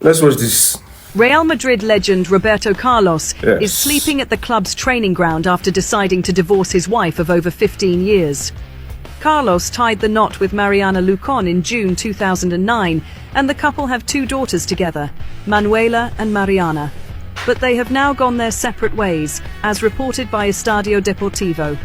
Let's watch this. Real Madrid legend Roberto Carlos Yes. is sleeping at the club's training ground after deciding to divorce his wife of over 15 years. Carlos tied the knot with Mariana Lucon in June 2009, and the couple have 2 daughters together, Manuela and Mariana. But they have now gone their separate ways, as reported by Estadio Deportivo.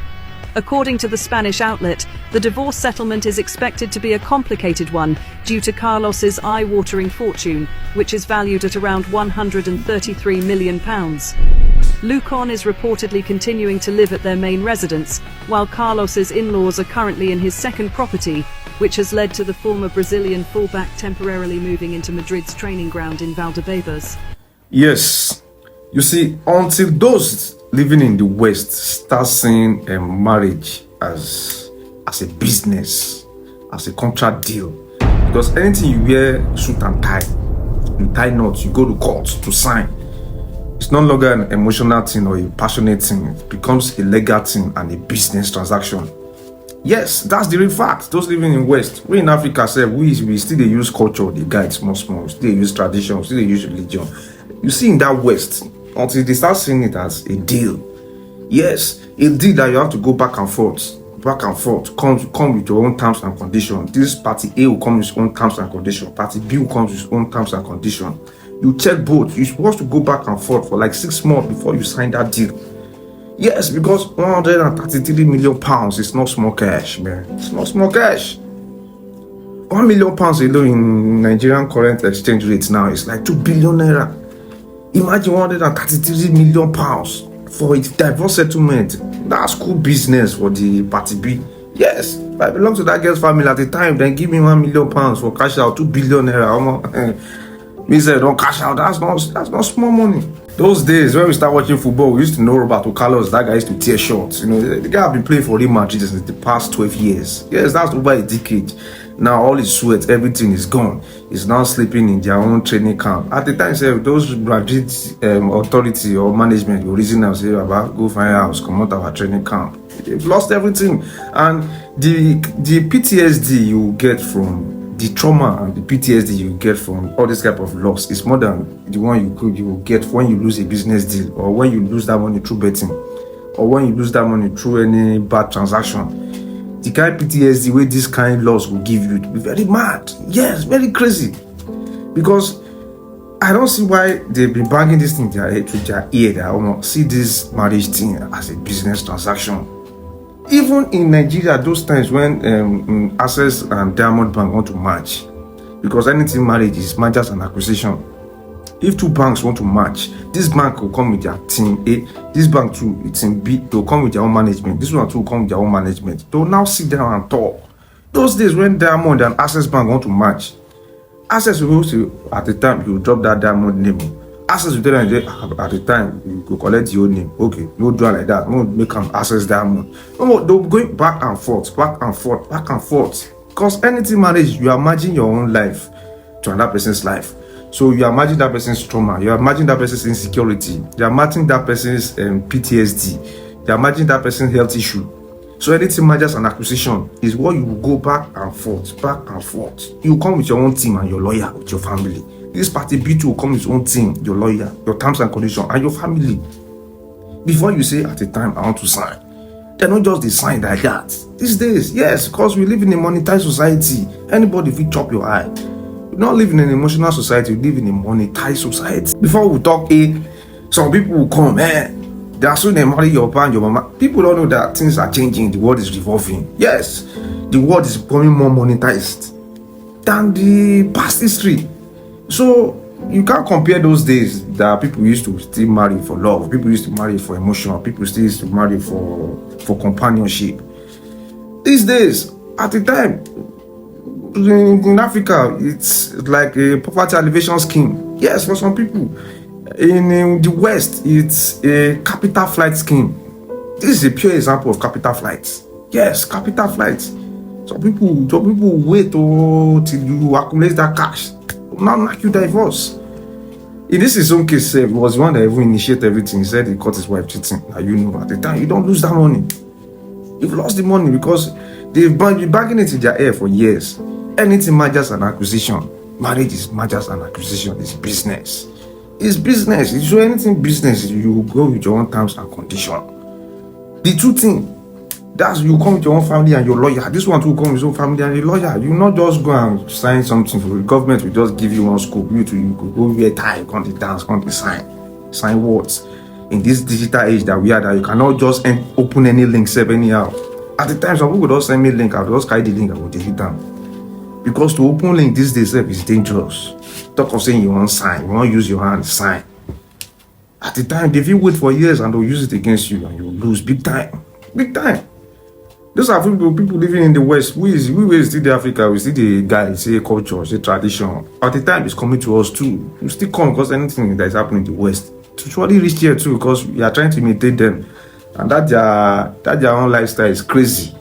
According to the Spanish outlet, the divorce settlement is expected to be a complicated one due to Carlos's eye-watering fortune, which is valued at around £133 million. Lucon is reportedly continuing to live at their main residence, while Carlos's in-laws are currently in his second property, which has led to the former Brazilian fullback temporarily moving into Madrid's training ground in Valdebebas. Yes. You see, until those living in the West start seeing marriage as a business, as a contract deal, because anything you wear suit and tie, you tie knots, you go to court to sign. It's no longer an emotional thing or a passionate thing. It becomes a legal thing and a business transaction. Yes, that's the real fact. Those living in West, we in Africa say we still dey use culture, the guide small, we still dey use tradition, we still dey use religion. You see in that West, until they start seeing it as a deal. Yes, a deal that you have to go back and forth, come with your own terms and conditions. This party A will come with its own terms and conditions. Party B will come with its own terms and conditions. You check both. You're supposed to go back and forth for like 6 months before you sign that deal. Yes, because £133 million is not small cash, man. It's not small cash. £1 million alone in Nigerian current exchange rates now is like 2 billion naira. Imagine £133 million for a divorce settlement. That's cool business for the party B. Yes, if I belong to that girl's family at the time, then give me £1 million for cash out, 2 billion naira. Me say don't cash out. That's not small money. Those days when we start watching football, we used to know Roberto Carlos. That guy used to tear shorts. You know, the guy have been playing for Real Madrid since the past 12 years. Yes, that's over a decade. Now all his sweat, everything is gone. He's now sleeping in their own training camp. At the time, say those Madrid authority or management will reason and say, "About go find a house, come out of our training camp." They've lost everything, and the PTSD you get from the trauma and the PTSD you get from all this type of loss is more than the one you will get when you lose a business deal, or when you lose that money through betting, or when you lose that money through any bad transaction. The kind of PTSD where this kind of loss will give you, it will be very mad. Yes, very crazy. Because I don't see why they've been banging this thing to their ear. They almost see this marriage thing as a business transaction. Even in Nigeria, those times when Access and Diamond Bank want to match, because anything marriage is mergers and acquisition. If 2 banks want to match, this bank will come with their team A, this bank too, team B, they'll come with their own management. This one too will come with their own management. They'll now sit down and talk. Those days when Diamond and Access Bank want to match, Access will also, at the time, you drop that Diamond name. Access will tell them at the time, you go collect your name. Okay, no do it like that. No make an Access Diamond. No, they'll be going back and forth. Because anything marriage, you are merging your own life to another person's life. So you are imagine that person's trauma, you are imagine that person's insecurity, you are imagine that person's PTSD, you are imagine that person's health issue. So anything mergers and acquisition is what you will go back and forth. You come with your own team and your lawyer, with your family. This party B2 will come with its own team, your lawyer, your terms and conditions, and your family. Before you say at the time I want to sign, they're not just the sign like that. These days, yes, because we live in a monetized society. Anybody will chop your eye. We don't live in an emotional society, we live in a monetized society. Before we talk some people will come, they are soon they marry your papa and your mama. People don't know that things are changing, the world is revolving. Yes, the world is becoming more monetized than the past history. So you can't compare those days that people used to still marry for love, people used to marry for emotion, people still used to marry for companionship. These days, at the time, in Africa, it's like a poverty alleviation scheme. Yes, for some people. In the West, it's a capital flight scheme. This is a pure example of capital flights. Yes, capital flights. Some people wait till you accumulate that cash. Now knock you divorce. In his own case, he was the one that even initiated everything. He said he caught his wife cheating. Now you know at the time you don't lose that money. You've lost the money because they've been bagging it in their ear for years. Anything mergers and acquisition, Marriage is mergers and acquisition. It's business. It's business. If you do anything business, you go with your own terms and condition. The two things. That's you come with your own family and your lawyer. This one too come with your own family and your lawyer. You not just go and sign something for the government will just give you one scope. You could go wear tie, come to dance, come to sign. Sign what? In this digital age that we are, that you cannot just open any link, save anyhow. At the time, some people just send me a link, I'll just carry the link and will delete them. Because to open link these days is dangerous. Talk of saying you want sign, you want use your hand, sign. At the time, if you wait for years and they'll use it against you and you lose big time. Big time. Those are people living in the West. We still the Africa, we still the guys, say culture, say tradition. At the time, it's coming to us too. We still come because anything that is happening in the West to surely reach here too, because we are trying to imitate them. And that their own lifestyle is crazy.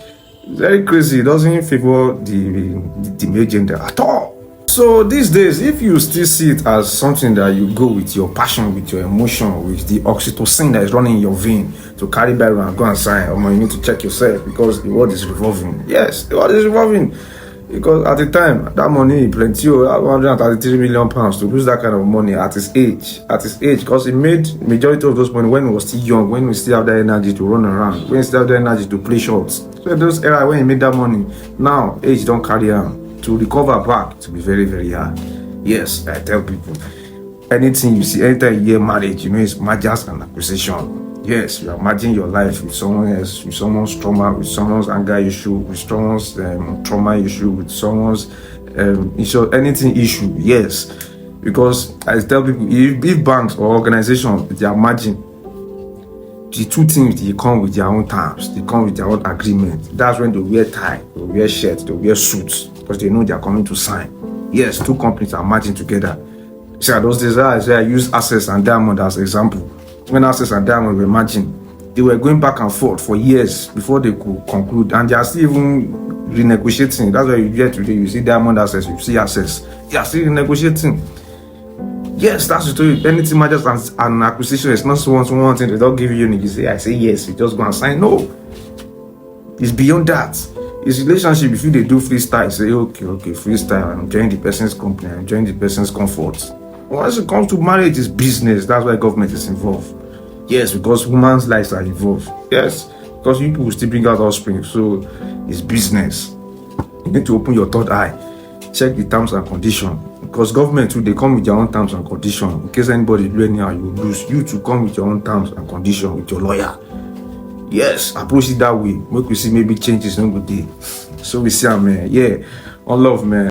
It's very crazy. It doesn't favor the male gender at all. So these days, if you still see it as something that you go with your passion, with your emotion, with the oxytocin that is running in your vein to carry back and go and sign, or you need to check yourself because the world is revolving. Yes, the world is revolving. Because at the time, that money, plenty, 133 million pounds to lose that kind of money at his age, because he made majority of those money when he was still young, when we still have that energy to run around, when we still have the energy to play shots. So those era when he made that money, now age don't carry on. To recover back to be very, very hard. Yes, I tell people, anything you see, anytime you hear marriage, it's mergers and acquisition. Yes, you are merging your life with someone else, with someone's trauma, with someone's anger issue, with someone's trauma issue, with someone's anything issue. Yes, because I tell people, if banks or organizations they are merging, the two things they come with their own terms, they come with their own agreement. That's when they wear tie, they wear shirt, they wear suits, because they know they are coming to sign. Yes, two companies are merging together. See, those days I use Access and Diamond as example. When Access and Diamond were merging, they were going back and forth for years before they could conclude, and they are still even renegotiating. That's why you get today, you see Diamond Access, you see Access. They are still renegotiating. Yes, that's the story. Anything mergers and acquisition is not one thing. They don't give you you say, I say yes, you just go and sign. No. It's beyond that. It's relationship. If you they do freestyle, say okay, freestyle, I'm enjoying the person's company, I'm enjoying the person's comfort. Once it comes to marriage, it's business. That's why government is involved. Yes, because women's lives are involved. Yes, because people will still bring out offspring. So it's business. You need to open your third eye. Check the terms and conditions. Because government too, they come with their own terms and conditions. In case anybody do anyhow, you lose. You to come with your own terms and conditions with your lawyer. Yes, approach it that way. Make we see maybe changes no good day. So we see, man. Yeah, on love, man.